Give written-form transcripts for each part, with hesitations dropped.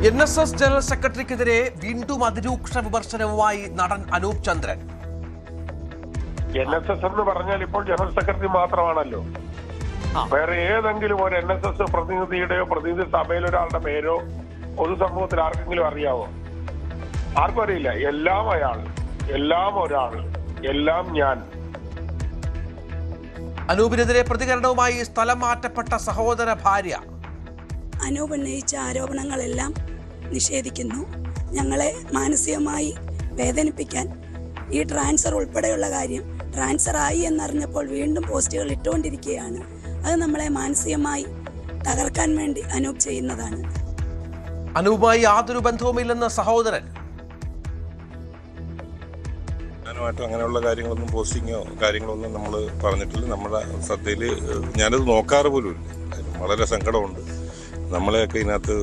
NSS general സെക്രട്ടറിക്കെതിരെ വീണ്ടും അതിരൂക്ഷ വിമർശനവുമായി നടൻ അനൂപ് ചന്ദ്രൻ. NSS എന്ന് പറഞ്ഞാൽ ഇപ്പോൾ ജനറൽ സെക്രട്ടറി മാത്രമാണല്ലോ. വേറെ ഏതെങ്കിലും ഒരു NSS പ്രതിനിധിയുടെയോ പ്രതിനിധി സഭയിലെ ഒരാളുടെ പേരോ പൊതുസമൂഹത്തിൽ ആർക്കെങ്കിലും അറിയാവോ? ആർക്കും അറിയില്ല. എല്ലാം അയാൾ, എല്ലാം ഒരാൾ, എല്ലാം ഞാൻ. അനൂപിനെതിരെ പ്രതികരണവുമായി സ്ഥലം മാറ്റപ്പെട്ട സഹോദര ഭാര്യ. അനൂപ് ഉന്നയിച്ച ആരോപണങ്ങളെല്ലാം നിഷേധിക്കുന്നു. ഞങ്ങളെ മാനസികമായി വേദനിപ്പിക്കാൻ ഈ ട്രാൻസ്ഫർ ഉൾപ്പെടെയുള്ള കാര്യം ട്രാൻസ്ഫർ ആയി എന്നറിഞ്ഞപ്പോൾ വീണ്ടും പോസ്റ്റുകൾ ഇട്ടുകൊണ്ടിരിക്കുകയാണ്. അത് നമ്മളെ മാനസികമായി തകർക്കാൻ വേണ്ടി അനൂപ് ചെയ്യുന്നതാണ്. അനൂപുമായി യാതൊരു ബന്ധവുമില്ലെന്ന് സഹോദരൻ. ഞാനുമായിട്ട് അങ്ങനെയുള്ള കാര്യങ്ങളൊന്നും പോസ്റ്റിങ്ങോ കാര്യങ്ങളൊന്നും നമ്മൾ പറഞ്ഞിട്ടില്ല. നമ്മുടെ ശ്രദ്ധയിൽ ഞാനത് നോക്കാറ് പോലും ഇല്ല. വളരെ സങ്കടമുണ്ട്. നമ്മളെയൊക്കെ ഇതിനകത്ത്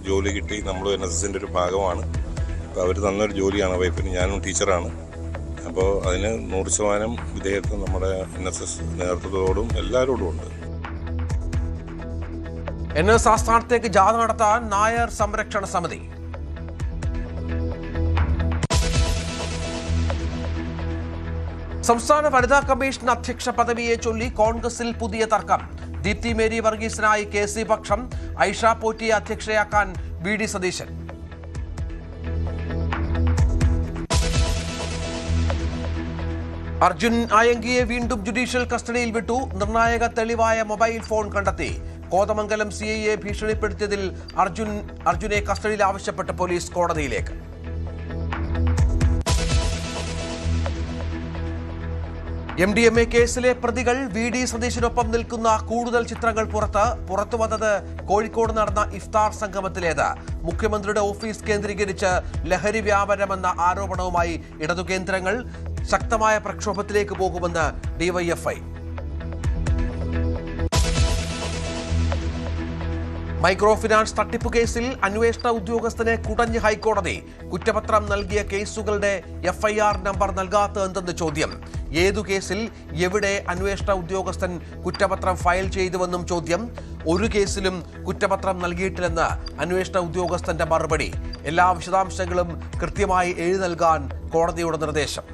ജോലി കിട്ടി. നമ്മൾ NSSന്റെ ഒരു ഭാഗമാണ്. അപ്പോൾ അവർ തന്നൊരു ജോലിയാണ് വൈഫിന്. ഞാനും ടീച്ചറാണ്. അപ്പോൾ അതിന് 100% വിധേയത്വം നമ്മുടെ NSS നേതൃത്വത്തോടും എല്ലാവരോടും ഉണ്ട്. NSS ആസ്ഥാനത്തേക്ക് ജാഥ നടത്താൻ നായർ സംരക്ഷണ സമിതി. സംസ്ഥാന വനിതാ കമ്മീഷൻ അധ്യക്ഷ പദവിയെ ചൊല്ലി കോൺഗ്രസിൽ പുതിയ തർക്കം. ദീപ്തി മേരി വർഗീസിനായി KC പക്ഷം. ഐഷ പോറ്റിയെ അധ്യക്ഷയാക്കാൻ VD സതീശൻ. അർജുൻ ആയങ്കിയെ വീണ്ടും ജുഡീഷ്യൽ കസ്റ്റഡിയിൽ വിട്ടു. നിർണായക തെളിവായ മൊബൈൽ ഫോൺ കണ്ടെത്തി. കോതമംഗലം CIയെ ഭീഷണിപ്പെടുത്തിയതിൽ അർജുനെ കസ്റ്റഡിയിൽ ആവശ്യപ്പെട്ട് പോലീസ് കോടതിയിലേക്ക്. MDMA കേസിലെ പ്രതികൾ VD സതീശനൊപ്പം നിൽക്കുന്ന കൂടുതൽ ചിത്രങ്ങൾ പുറത്തു വന്നത് കോഴിക്കോട് നടന്ന ഇഫ്താർ സംഗമത്തിലേത്. മുഖ്യമന്ത്രിയുടെ ഓഫീസ് കേന്ദ്രീകരിച്ച് ലഹരി വ്യാപനമെന്ന ആരോപണവുമായി ഇടതു കേന്ദ്രങ്ങൾ. ശക്തമായ പ്രക്ഷോഭത്തിലേക്ക് പോകുമെന്ന് DYFI. മൈക്രോ ഫിനാൻസ് തട്ടിപ്പ് കേസിൽ അന്വേഷണ ഉദ്യോഗസ്ഥനെ കുടഞ്ഞ് ഹൈക്കോടതി. കുറ്റപത്രം നൽകിയ കേസുകളുടെ FIR നമ്പർ നൽകാത്തതെന്തെന്ന് ചോദ്യം. ഏതു കേസിൽ എവിടെ അന്വേഷണ ഉദ്യോഗസ്ഥൻ കുറ്റപത്രം ഫയൽ ചെയ്തുവെന്നും ചോദ്യം. ഒരു കേസിലും കുറ്റപത്രം നൽകിയിട്ടില്ലെന്ന് അന്വേഷണ ഉദ്യോഗസ്ഥന്റെ മറുപടി. എല്ലാ വിശദാംശങ്ങളും കൃത്യമായി എഴുതി നൽകാൻ കോടതിയുടെ നിർദ്ദേശം.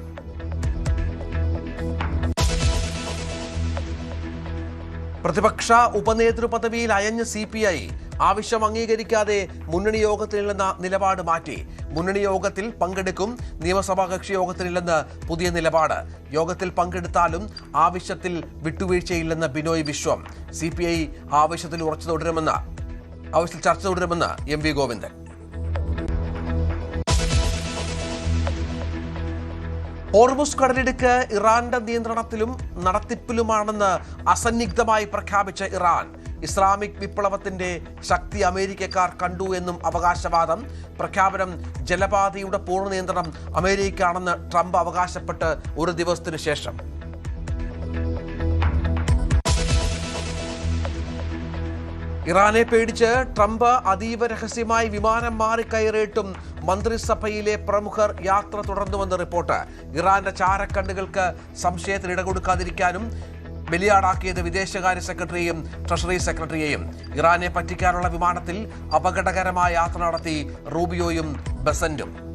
പ്രതിപക്ഷ ഉപനേതൃ പദവിയിൽ അയഞ്ഞ CPI ആവശ്യം അംഗീകരിക്കാതെ മുന്നണി യോഗത്തിനില്ലെന്ന നിലപാട് മാറ്റി. മുന്നണി യോഗത്തിൽ പങ്കെടുക്കും, നിയമസഭാ കക്ഷി യോഗത്തിനില്ലെന്ന് പുതിയ നിലപാട്. യോഗത്തിൽ പങ്കെടുത്താലും ആവശ്യത്തിൽ വിട്ടുവീഴ്ചയില്ലെന്ന് ബിനോയ് വിശ്വം. CPI ആവശ്യത്തിൽ ചർച്ച തുടരുമെന്ന് MV ഗോവിന്ദൻ. ഹോർമുസ് കടലിടുക്ക് ഇറാന്റെ നിയന്ത്രണത്തിലും നടത്തിപ്പിലുമാണെന്ന് അസന്നിഗ്ധമായി പ്രഖ്യാപിച്ച ഇറാൻ. ഇസ്ലാമിക് വിപ്ലവത്തിന്റെ ശക്തി അമേരിക്കക്കാർ കണ്ടു എന്നും അവകാശവാദം. പ്രഖ്യാപനം ജലപാതയുടെ പൂർണ്ണ നിയന്ത്രണം അമേരിക്കയാണെന്ന് ട്രംപ് അവകാശപ്പെട്ട് ഒരു ദിവസത്തിനു ശേഷം. ഇറാനെ പേടിച്ച് ട്രംപ് അതീവ രഹസ്യമായി വിമാനം മാറിക്കയറിയിട്ടും മന്ത്രിസഭയിലെ പ്രമുഖർ യാത്ര തുടർന്നുവെന്ന് റിപ്പോർട്ട്. ഇറാന്റെ ചാരക്കണ്ണുകൾക്ക് സംശയത്തിന് ഇടകൊടുക്കാതിരിക്കാനും ബലിയാടാക്കിയത് വിദേശകാര്യ സെക്രട്ടറിയെയും ട്രഷറി സെക്രട്ടറിയെയും. ഇറാനെ പറ്റിക്കാനുള്ള വിമാനത്തിൽ അപകടകരമായ യാത്ര നടത്തി റൂബിയോയും ബസന്റും.